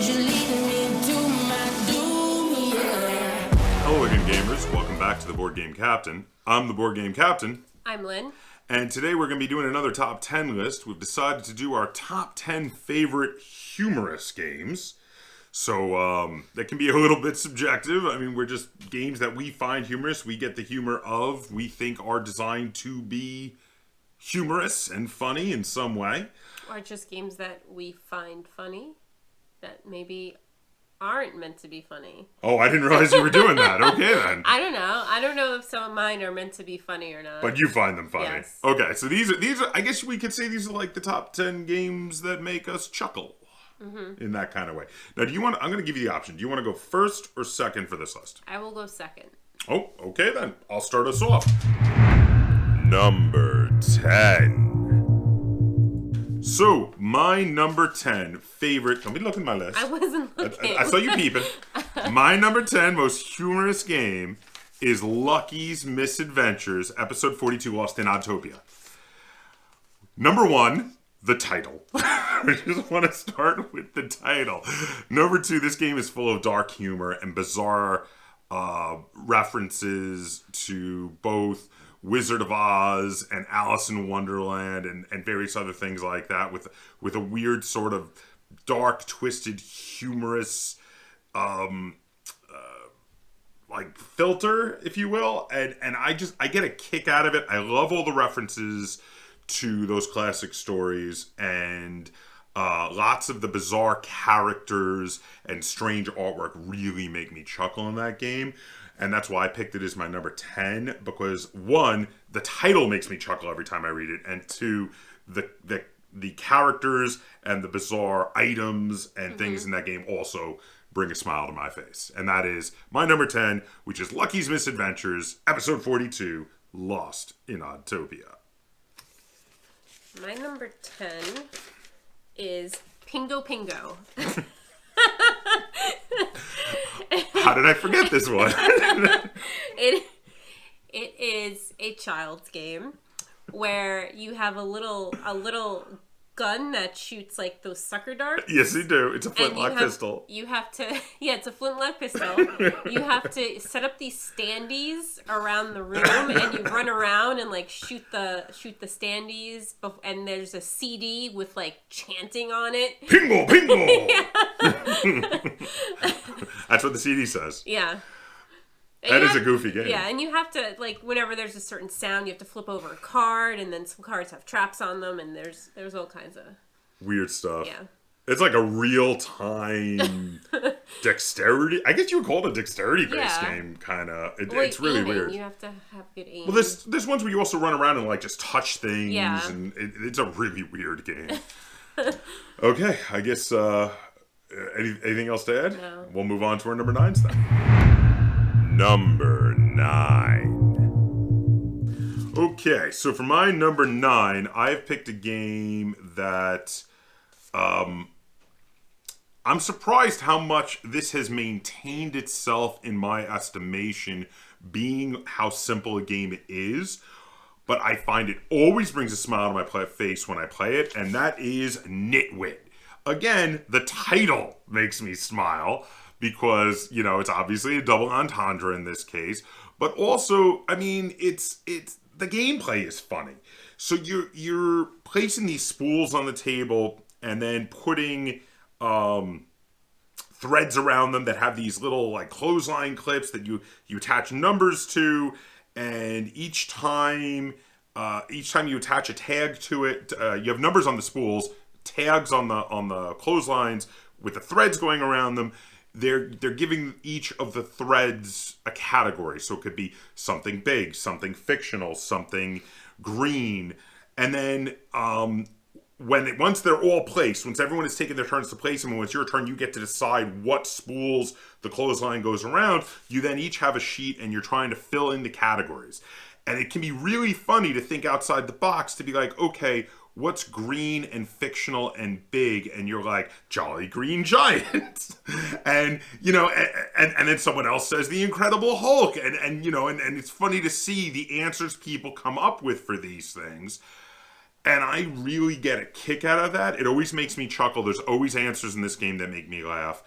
Hello again, gamers. Welcome back to the Board Game Captain. I'm the Board Game Captain. I'm Lynn. And today we're going to be doing another top 10 list. We've decided to do our top 10 favorite humorous games. So that can be a little bit subjective. I mean, we're just games that we find humorous. We get the humor of, we think are designed to be humorous and funny in some way. Or just games that we find funny that maybe aren't meant to be funny. Oh, I didn't realize you were doing that. Okay, then. I don't know. I don't know if some of mine are meant to be funny or not. But you find them funny. Yes. Okay, so these are, I guess we could say these are like the top 10 games that make us chuckle. Mm-hmm. In that kind of way. Now, I'm going to give you the option. Do you want to go first or second for this list? I will go second. Oh, okay then. I'll start us off. Number 10. So, my number 10 favorite... Don't be looking at my list. I wasn't looking. I saw you peeping. My number 10 most humorous game is Lucky's Misadventures, Episode 42, Lost in Oddtopia. Number 1, the title. I just want to start with the title. Number 2, this game is full of dark humor and bizarre references to both Wizard of Oz and Alice in Wonderland and various other things like that with a weird sort of dark, twisted, humorous like filter, if you will. And I get a kick out of it. I love all the references to those classic stories and lots of the bizarre characters and strange artwork really make me chuckle in that game. And that's why I picked it as my number 10, because 1, the title makes me chuckle every time I read it, and 2, the characters and the bizarre items and things in that game also bring a smile to my face. And that is my number 10, which is Lucky's Misadventures, Episode 42, Lost in Oddtopia. My number 10 is Pingo Pingo. How did I forget this one? It is a child's game where you have a little gun that shoots like those sucker darts. Yes, you do. It's a flintlock pistol. You have to, it's a flintlock pistol. You have to set up these standees around the room, and you run around and like shoot the standees. And there's a CD with like chanting on it. Pingo, pingo. That's what the CD says. Yeah. That is a goofy game. Yeah, and you have to, like, whenever there's a certain sound, you have to flip over a card, and then some cards have traps on them, and there's all kinds of weird stuff. Yeah. It's like a real-time dexterity. I guess you would call it a dexterity-based game, kind of. It's really weird. You have to have good aim. Well, there's ones where you also run around and, like, just touch things, and it's a really weird game. Okay, I guess, anything else to add? No. We'll move on to our number 9s then. Number 9. Okay, so for my number 9, I've picked a game that I'm surprised how much this has maintained itself in my estimation, being how simple a game it is. But I find it always brings a smile to my face when I play it, and that is Nitwit. Again, the title makes me smile, because, it's obviously a double entendre in this case. But also, I mean, it's the gameplay is funny. So you're placing these spools on the table and then putting threads around them that have these little like clothesline clips that you attach numbers to, and each time you attach a tag to it, you have numbers on the spools, tags on the clotheslines with the threads going around them. They're giving each of the threads a category. So it could be something big, something fictional, something green. And then once they're all placed, once everyone has taken their turns to place them, and when it's your turn, you get to decide what spools the clothesline goes around. You then each have a sheet, and you're trying to fill in the categories. And it can be really funny to think outside the box, to be like, okay, what's green and fictional and big? And you're like, Jolly Green Giant. And, and then someone else says the Incredible Hulk. And it's funny to see the answers people come up with for these things. And I really get a kick out of that. It always makes me chuckle. There's always answers in this game that make me laugh.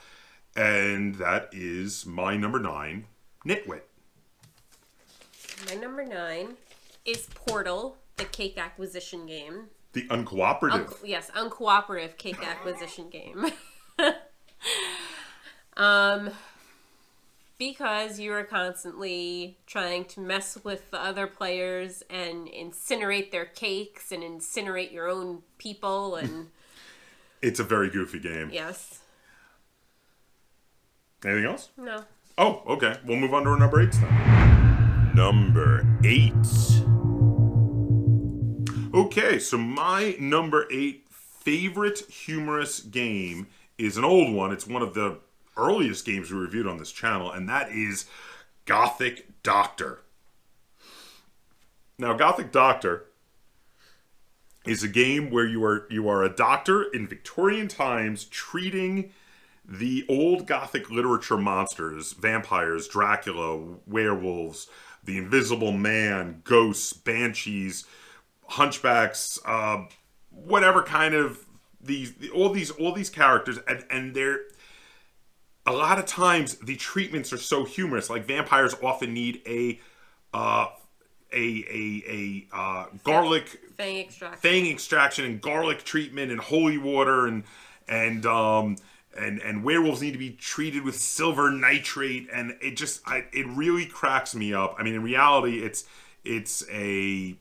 And that is my number 9, Nitwit. My number 9 is Portal, the cake acquisition game. The uncooperative. Yes, uncooperative cake acquisition game. Because you are constantly trying to mess with the other players and incinerate their cakes and incinerate your own people, and it's a very goofy game. Yes. Anything else? No. Oh, okay. We'll move on to our number 8 then. Number 8. Okay, so my number 8 favorite humorous game is an old one. It's one of the earliest games we reviewed on this channel, and that is Gothic Doctor. Now, Gothic Doctor is a game where you are a doctor in Victorian times treating the old Gothic literature monsters, vampires, Dracula, werewolves, the Invisible Man, ghosts, banshees, hunchbacks, whatever kind of all these characters, and they're a lot of times the treatments are so humorous. Like vampires often need a garlic fang extraction and garlic treatment and holy water, and werewolves need to be treated with silver nitrate, and it really cracks me up. I mean, in reality, it's a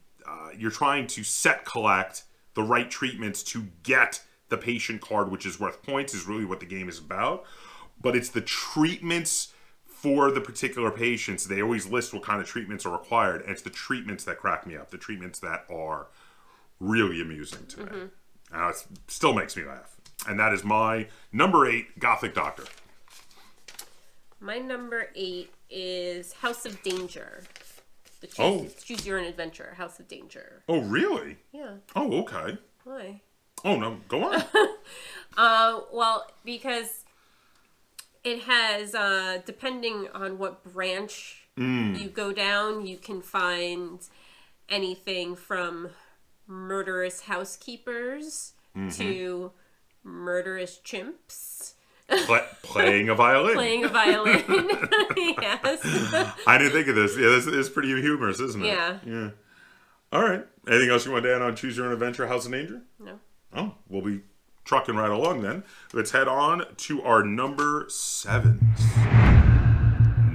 you're trying to collect the right treatments to get the patient card, which is worth points, is really what the game is about. But it's the treatments for the particular patients. They always list what kind of treatments are required, and it's the treatments that crack me up, the treatments that are really amusing to me. It still makes me laugh. And that is my number 8, Gothic Doctor. My number 8 is House of Danger. Choose Your Own Adventure, House of Danger. Oh, really? Yeah. Oh, okay. Why? Oh, no. Go on. Well, because it has, depending on what branch you go down, you can find anything from murderous housekeepers to murderous chimps. Playing a violin. Playing a violin. Yes. I didn't think of this. Yeah, this is pretty humorous, isn't it? Yeah. All right. Anything else you want to add on Choose Your Own Adventure, House of Danger? No. Oh, we'll be trucking right along then. Let's head on to our number 7.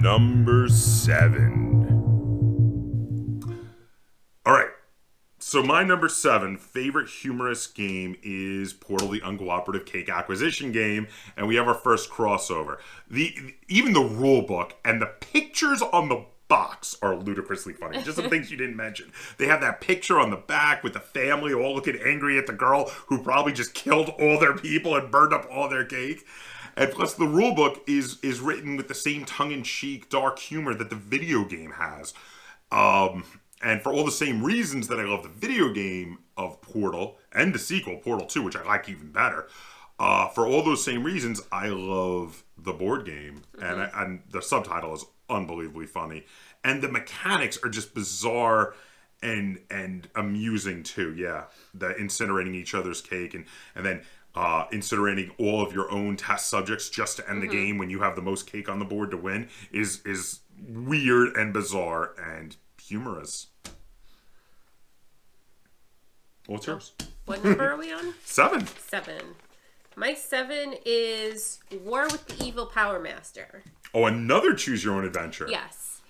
Number 7. All right. So my number 7 favorite humorous game is Portal, the uncooperative cake acquisition game, and we have our first crossover. Even the rule book and the pictures on the box are ludicrously funny. Just some things you didn't mention. They have that picture on the back with the family all looking angry at the girl who probably just killed all their people and burned up all their cake. And plus the rule book is written with the same tongue-in-cheek dark humor that the video game has. And for all the same reasons that I love the video game of Portal and the sequel, Portal 2, which I like even better, for all those same reasons, I love the board game. And the subtitle is unbelievably funny. And the mechanics are just bizarre and amusing too. Yeah, the incinerating each other's cake and then incinerating all of your own test subjects just to end the game when you have the most cake on the board to win is weird and bizarre and humorous. What's yours? What number are we on? 7. 7. My 7 is War with the Evil Power Master. Oh, another Choose Your Own Adventure. Yes.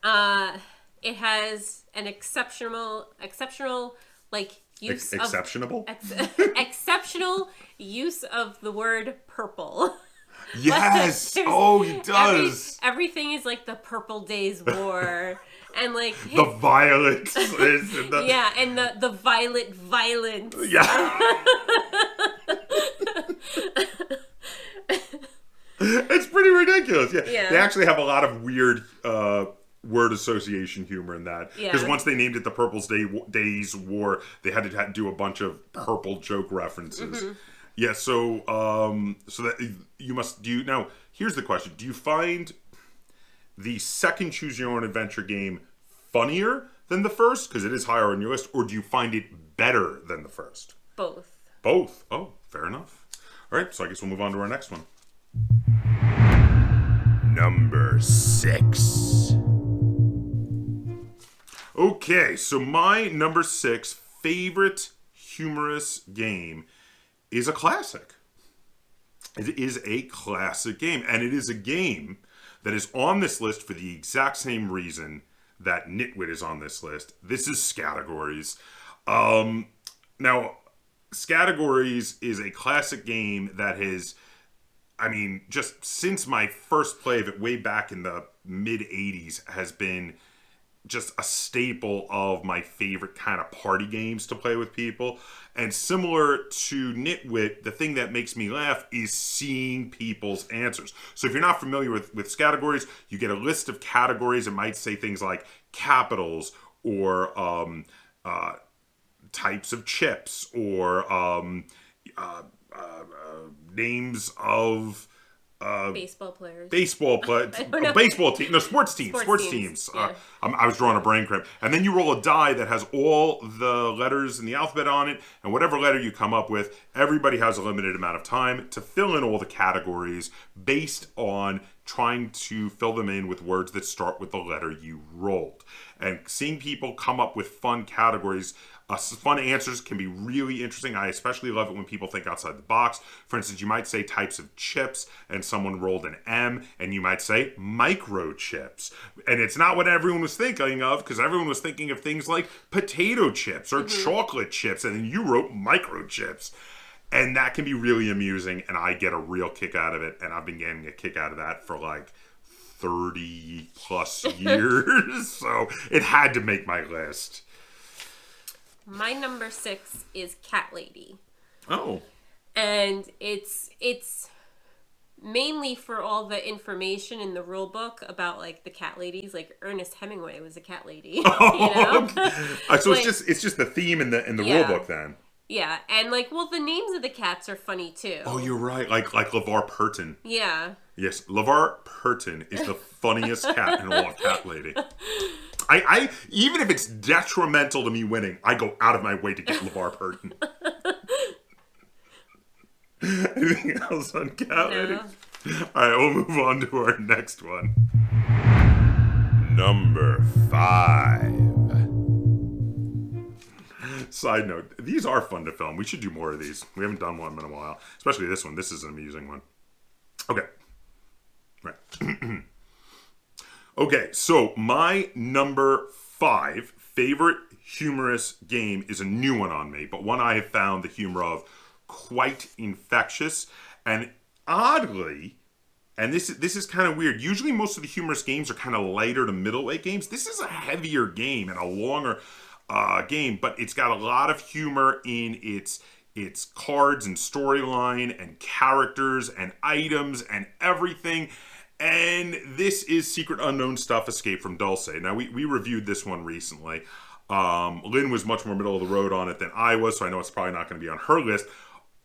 It has an exceptional like use exceptional use of the word purple. Yes. Oh, he does. Everything is like the Purple Days War. And like the violet. Yeah, and the violet violence. Yeah. It's pretty ridiculous. Yeah. They actually have a lot of weird word association humor in that. Because once they named it the Purple Days War, they had to do a bunch of purple joke references. Yeah, so that you must now here's the question. Do you find the second Choose Your Own Adventure game funnier than the first? Because it is higher on your list. Or do you find it better than the first? Both. Both. Oh, fair enough. All right, so I guess we'll move on to our next one. Number 6. Okay, so my number 6 favorite humorous game is a classic. It is a classic game, and it is a game that is on this list for the exact same reason that Nitwit is on this list. This is Scattergories. Now, Scattergories is a classic game that has, I mean, just since my first play of it way back in the mid-'80s has been just a staple of my favorite kind of party games to play with people. And similar to Nitwit, the thing that makes me laugh is seeing people's answers. So if you're not familiar with Scattergories, you get a list of categories. It might say things like capitals or types of chips or names of baseball players. Baseball team. No, sports teams. Yeah. I was drawing a brain cramp. And then you roll a die that has all the letters in the alphabet on it. And whatever letter you come up with, everybody has a limited amount of time to fill in all the categories based on trying to fill them in with words that start with the letter you rolled. And seeing people come up with fun categories, fun answers can be really interesting. I especially love it when people think outside the box. For instance, you might say types of chips, and someone rolled an M, and you might say microchips. And it's not what everyone was thinking of, because everyone was thinking of things like potato chips or chocolate chips, and then you wrote microchips. And that can be really amusing, and I get a real kick out of it, and I've been getting a kick out of that for like 30 plus years. So it had to make my list. My number 6 is Cat Lady. Oh. And it's mainly for all the information in the rule book about like the cat ladies. Like Ernest Hemingway was a cat lady. Oh, you know? So like, it's just the theme in the rule book then. Yeah, and like, well, the names of the cats are funny too. Oh, you're right. Like LeVar Burton. Yeah. Yes, LeVar Burton is the funniest cat in all of Cat Lady. I even if it's detrimental to me winning, I go out of my way to get LeVar Burton. Anything else on Cat Lady? All right, we'll move on to our next one. Number 5. Side note, these are fun to film. We should do more of these. We haven't done one in a while. Especially this one. This is an amusing one. Okay. Right. Okay, so my number 5 favorite humorous game is a new one on me, but one I have found the humor of quite infectious. And oddly, and this is kind of weird, usually most of the humorous games are kind of lighter to middleweight games. This is a heavier game and a longer game, but it's got a lot of humor in its cards and storyline and characters and items and everything. And this is Secret Unknown Stuff Escape from Dulce. Now, we reviewed this one recently. Lynn was much more middle of the road on it than I was, so I know it's probably not going to be on her list.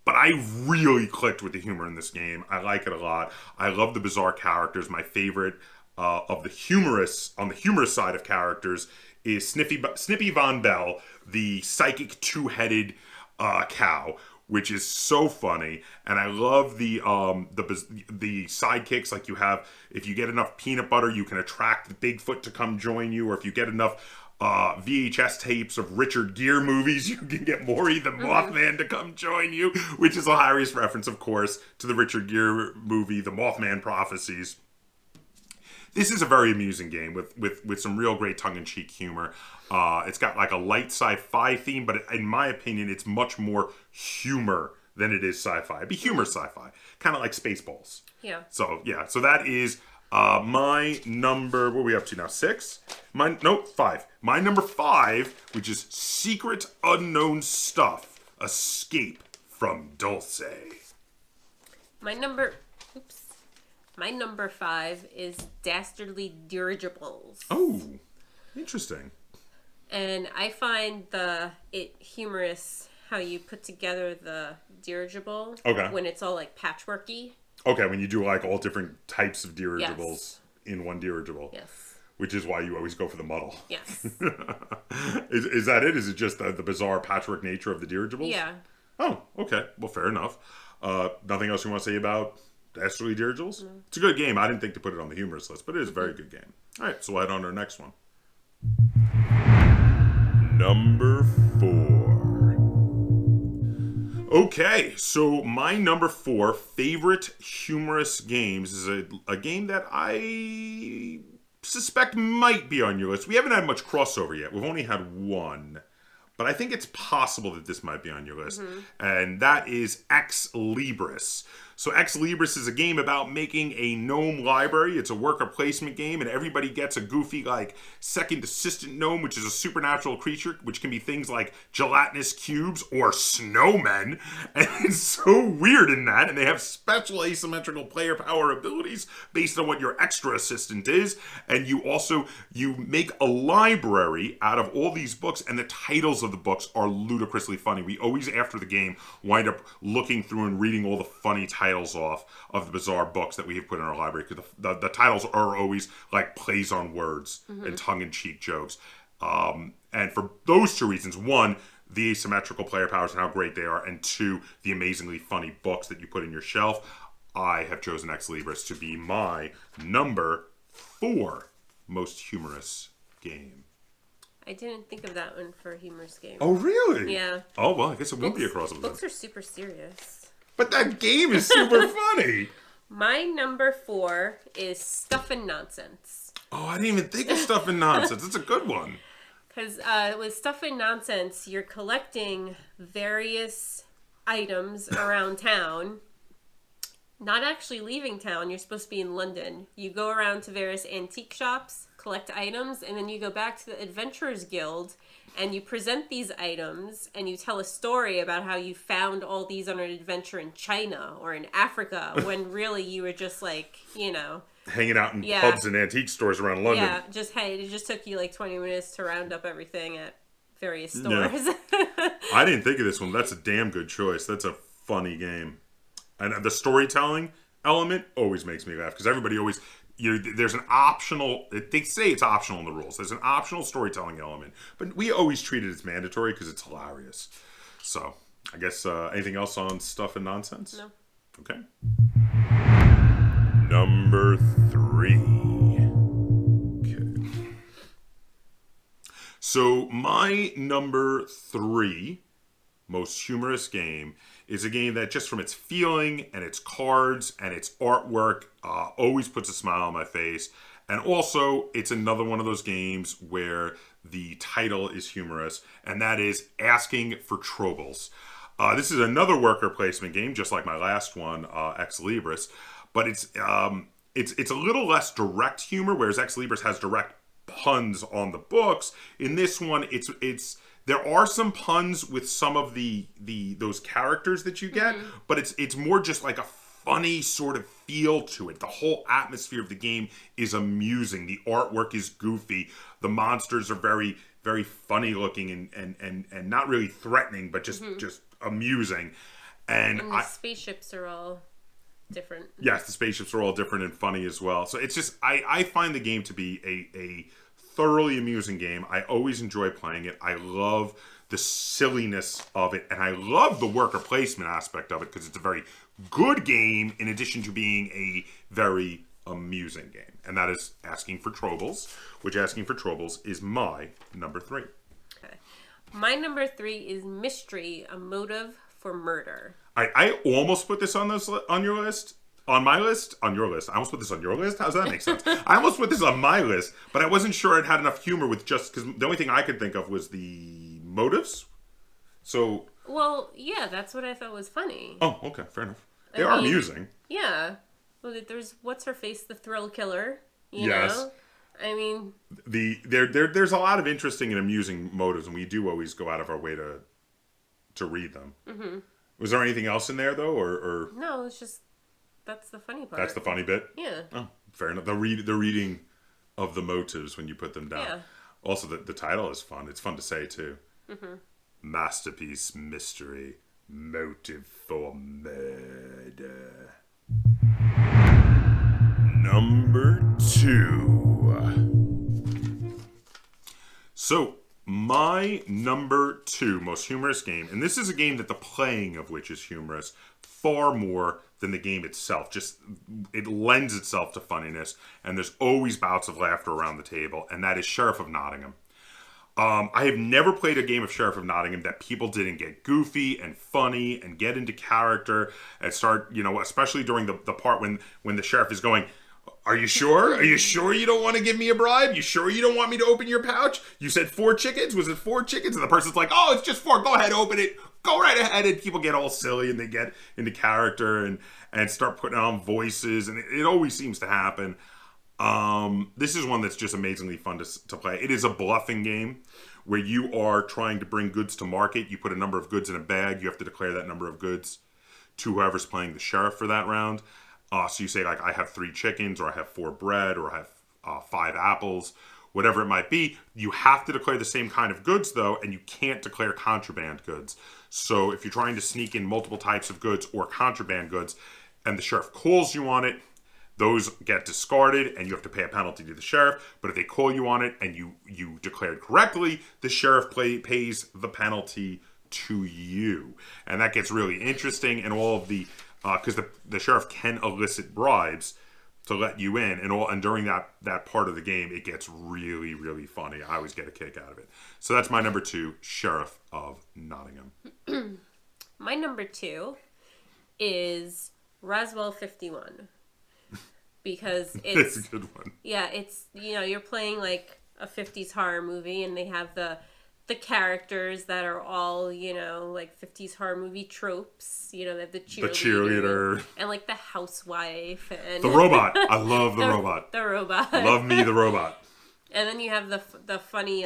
But I really clicked with the humor in this game. I like it a lot. I love the bizarre characters. My favorite of the humorous, on the humorous side of characters, is Snippy Von Bell, the psychic two-headed cow, which is so funny. And I love the sidekicks. Like you have, if you get enough peanut butter, you can attract the Bigfoot to come join you. Or if you get enough VHS tapes of Richard Gere movies, you can get Maury the Mothman to come join you, which is a hilarious reference, of course, to the Richard Gere movie, The Mothman Prophecies. This is a very amusing game with some real great tongue-in-cheek humor. It's got like a light sci-fi theme, but in my opinion, it's much more humor than it is sci-fi. It'd be humor sci-fi, kind of like Spaceballs. Yeah. So that is my number. What are we up to now? 6? 5. My number 5, which is Secret Unknown Stuff Escape from Dulce. My number 5 is Dastardly Dirigibles. Oh, interesting. And I find it humorous how you put together the dirigible when it's all like patchworky. Okay, when you do like all different types of dirigibles in one dirigible. Yes. Which is why you always go for the muddle. Yes. Is that it? Is it just the bizarre patchwork nature of the dirigibles? Yeah. Oh, okay. Well, fair enough. Nothing else you want to say about Dastardly Dirigibles? No. It's a good game. I didn't think to put it on the humorous list, but it is a very good game. All right, so we'll head on to our next one. Number 4. Okay, so my number 4 favorite humorous games is a game that I suspect might be on your list. We haven't had much crossover yet. We've only had one. But I think it's possible that this might be on your list. And that is Ex Libris. So Ex Libris is a game about making a gnome library. It's a worker placement game, and everybody gets a goofy, like, second assistant gnome, which is a supernatural creature, which can be things like gelatinous cubes or snowmen. And it's so weird in that. And they have special asymmetrical player power abilities based on what your extra assistant is. And you make a library out of all these books, and the titles of the books are ludicrously funny. We always, after the game, wind up looking through and reading all the funny titles off of the bizarre books that we have put in our library, because the titles are always like plays on words and tongue-in-cheek jokes. And for those two reasons, one, the asymmetrical player powers and how great they are, and two, the amazingly funny books that you put in your shelf, I have chosen Ex Libris to be my number 4 most humorous game. I didn't think of that one for a humorous game. Oh, really? Yeah. Oh, well, I guess it won't be a crossover. Books are super serious. But that game is super funny. My number 4 is Stuff and Nonsense. Oh, I didn't even think of Stuff and Nonsense. It's a good one. Because with Stuff and Nonsense, you're collecting various items around town. Not actually leaving town. You're supposed to be in London. You go around to various antique shops, collect items, and then you go back to the Adventurers Guild and you present these items and you tell a story about how you found all these on an adventure in China or in Africa when really you were just like, hanging out in pubs and antique stores around London. Yeah, it just took you like 20 minutes to round up everything at various stores. Yeah. I didn't think of this one. That's a damn good choice. That's a funny game. And the storytelling element always makes me laugh because everybody always... there's an optional... They say it's optional in the rules. There's an optional storytelling element. But we always treat it as mandatory because it's hilarious. So, I guess anything else on Stuff and Nonsense? No. Okay. Number 3. Okay. So, my number 3 most humorous game is a game that just from its feeling and its cards and its artwork always puts a smile on my face. And also, it's another one of those games where the title is humorous, and that is Asking for Troubles. This is another worker placement game, just like my last one, Ex Libris, but it's a little less direct humor, whereas Ex Libris has direct puns on the books. In this one, there are some puns with some of those characters that you get, but it's more just like a funny sort of feel to it. The whole atmosphere of the game is amusing. The artwork is goofy. The monsters are very, very funny looking and not really threatening, but just amusing. And the spaceships are all different. Yes, the spaceships are all different and funny as well. So it's just, I find the game to be a thoroughly amusing game. I always enjoy playing it. I love the silliness of it, and I love the worker placement aspect of it because it's a very good game in addition to being a very amusing game. And that is Asking for Troubles, which Asking for Troubles is my number 3. Okay. My number 3 is Mystery, a Motive for Murder. I almost put this on your list. On my list? On your list. I almost put this on your list? How does that make sense? I almost put this on my list, but I wasn't sure it had enough humor with just... Because the only thing I could think of was the motives. So... Well, yeah, that's what I thought was funny. Oh, okay. Fair enough. They are amusing. Yeah. Well, there's... What's-her-face? The Thrill Killer. You yes. know? I mean... There's a lot of interesting and amusing motives, and we do always go out of our way to read them. Mm-hmm. Was there anything else in there, though, or... No, it's just... That's the funny part. That's the funny bit? Yeah. Oh, fair enough. The reading of the motives when you put them down. Yeah. Also, the title is fun. It's fun to say, too. Mm-hmm. Masterpiece, mystery, motive for murder. Number 2. So, my number 2 most humorous game, and this is a game that the playing of which is humorous far more than the game itself. Just, it lends itself to funniness, and there's always bouts of laughter around the table, and that is Sheriff of Nottingham. I have never played a game of Sheriff of Nottingham that people didn't get goofy and funny and get into character and start, especially during the part when the sheriff is going, are you sure? Are you sure you don't want to give me a bribe? You sure you don't want me to open your pouch? You said 4 chickens? Was it 4 chickens? And the person's like, oh, it's just 4. Go ahead, open it. Go right ahead. And people get all silly and they get into character and start putting on voices. And it always seems to happen. This is one that's just amazingly fun to play. It is a bluffing game where you are trying to bring goods to market. You put a number of goods in a bag. You have to declare that number of goods to whoever's playing the sheriff for that round. So you say, like, I have 3 chickens, or I have 4 bread, or I have 5 apples, whatever it might be. You have to declare the same kind of goods, though, and you can't declare contraband goods. So if you're trying to sneak in multiple types of goods or contraband goods, and the sheriff calls you on it, those get discarded, and you have to pay a penalty to the sheriff. But if they call you on it and you declared correctly, the sheriff pays the penalty to you. And that gets really interesting, and all of the because the sheriff can elicit bribes to let you in, and during that part of the game, it gets really, really funny. I always get a kick out of it. So that's my number 2, Sheriff of Nottingham. My number 2 is Roswell 51. Because it's a good one. Yeah, it's, you're playing like a 50s horror movie, and they have the characters that are all, like 50s horror movie tropes. They have the cheerleader. And like the housewife. And the robot. I love the robot. The robot. Love me, the robot. And then you have the funny,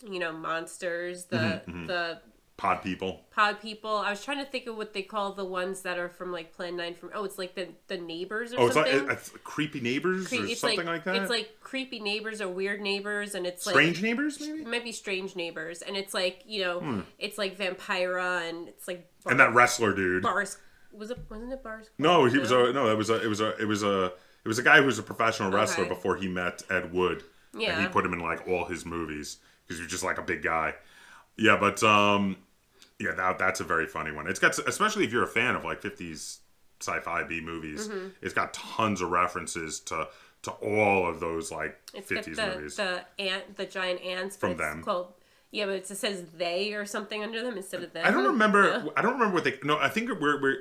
monsters. The Pod people. I was trying to think of what they call the ones that are from like Plan 9 it's like the neighbors or something. It's creepy neighbors or something like that? It's like creepy neighbors or weird neighbors, and it's like... Strange neighbors, maybe? It might be strange neighbors, and it's like, it's like Vampira, and it's like... And that wrestler dude. Wasn't it Bars? No, it was a guy who was a professional wrestler before he met Ed Wood. Yeah. And he put him in like all his movies because he was just like a big guy. Yeah, but that's a very funny one. It's got, especially if you're a fan of like 50s sci-fi B movies, it's got tons of references to all of those like 50s movies. The giant ants from them. Called, but it says they or something under them instead of them. I don't remember. Yeah. I don't remember what they. No, I think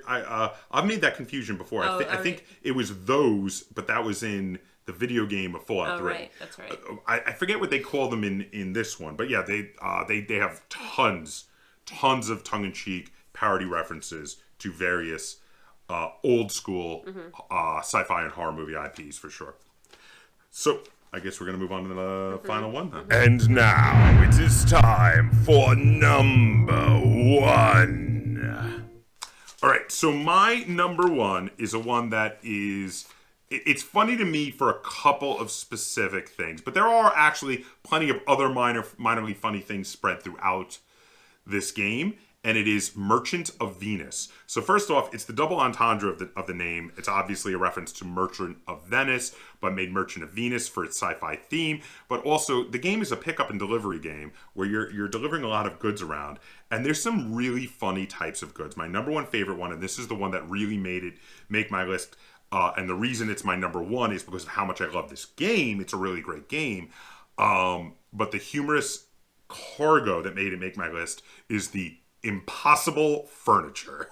I've made that confusion before. I think it was those, but that was in the video game of Fallout 3. Right, that's right. I forget what they call them in this one, but yeah, they have tons of tongue-in-cheek parody references to various old school sci-fi and horror movie IPs for sure. So I guess we're gonna move on to the final one then. And now it is time for number 1. All right, so my number 1 is a one that is. It's funny to me for a couple of specific things, but there are actually plenty of other minorly funny things spread throughout this game, and it is Merchant of Venus. So first off, it's the double entendre of the name. It's obviously a reference to Merchant of Venice, but made Merchant of Venus for its sci-fi theme. But also, the game is a pickup and delivery game where you're delivering a lot of goods around, and there's some really funny types of goods. My number 1 favorite one, and this is the one that really make my list. And the reason it's my number 1 is because of how much I love this game. It's a really great game. But the humorous cargo that made it make my list is the impossible furniture.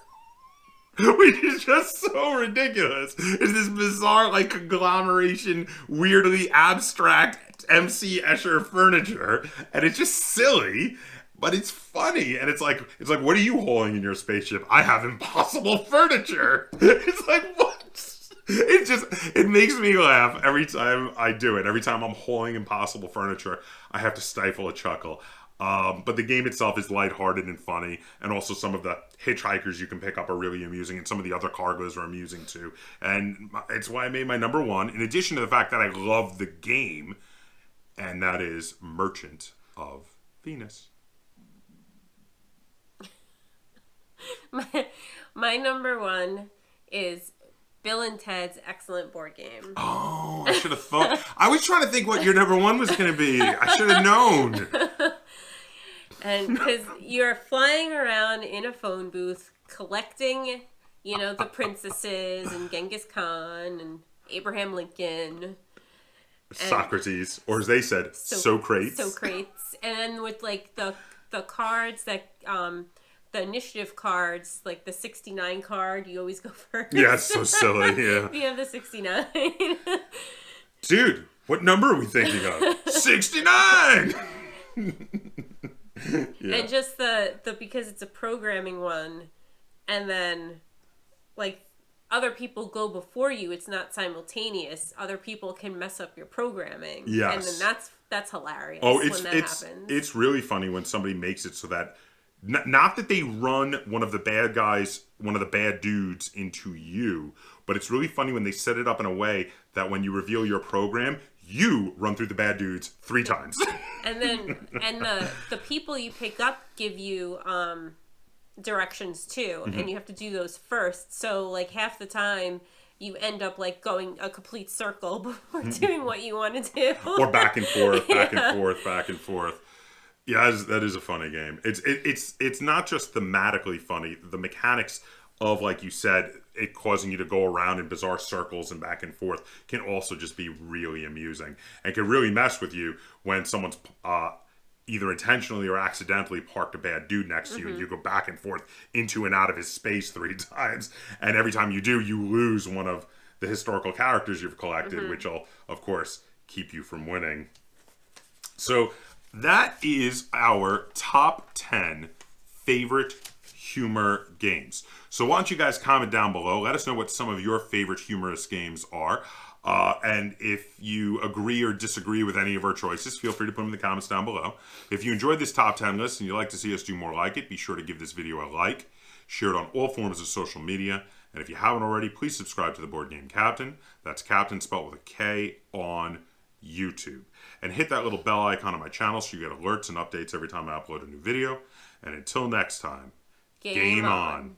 Which is just so ridiculous. It's this bizarre, like, conglomeration, weirdly abstract MC Escher furniture. And it's just silly. But it's funny, and it's like, what are you hauling in your spaceship? I have impossible furniture. It's like, what? It makes me laugh every time I do it. Every time I'm hauling impossible furniture, I have to stifle a chuckle. But the game itself is lighthearted and funny, and also some of the hitchhikers you can pick up are really amusing, and some of the other cargoes are amusing too. And it's why I made my number 1, in addition to the fact that I love the game, and that is Merchant of Venus. My number 1 is Bill and Ted's Excellent Board Game. Oh, I should have thought. I was trying to think what your number one was going to be. I should have known. And because you're flying around in a phone booth collecting, the princesses and Genghis Khan and Abraham Lincoln. Socrates, or as they said, Socrates. Socrates. And then with like the cards that the initiative cards, like the 69 card, you always go first. Yeah, it's so silly, yeah. You have the 69. Dude, what number are we thinking of? 69! Yeah. And just the because it's a programming one, and then like other people go before you, it's not simultaneous. Other people can mess up your programming. Yes. And then that's hilarious when that happens. It's really funny when somebody makes it so that not that they run one of the bad guys, one of the bad dudes into you, but it's really funny when they set it up in a way that when you reveal your program, you run through the bad dudes 3 times. And the people you pick up give you directions too, and you have to do those first. So like half the time you end up like going a complete circle before doing what you want to do. Or back and forth, back and forth, back and forth. Yeah, that is a funny game. It's not just thematically funny. The mechanics of, like you said, it causing you to go around in bizarre circles and back and forth can also just be really amusing and can really mess with you when someone's either intentionally or accidentally parked a bad dude next to you, and you go back and forth into and out of his space 3 times, and every time you do, you lose one of the historical characters you've collected, which will, of course, keep you from winning. So that is our top 10 favorite humor games. So why don't you guys comment down below. Let us know what some of your favorite humorous games are. And if you agree or disagree with any of our choices, feel free to put them in the comments down below. If you enjoyed this top 10 list and you'd like to see us do more like it, be sure to give this video a like, share it on all forms of social media, and if you haven't already, please subscribe to the Board Game Captain. That's Captain spelled with a K on YouTube. And hit that little bell icon on my channel so you get alerts and updates every time I upload a new video. And until next time, game on.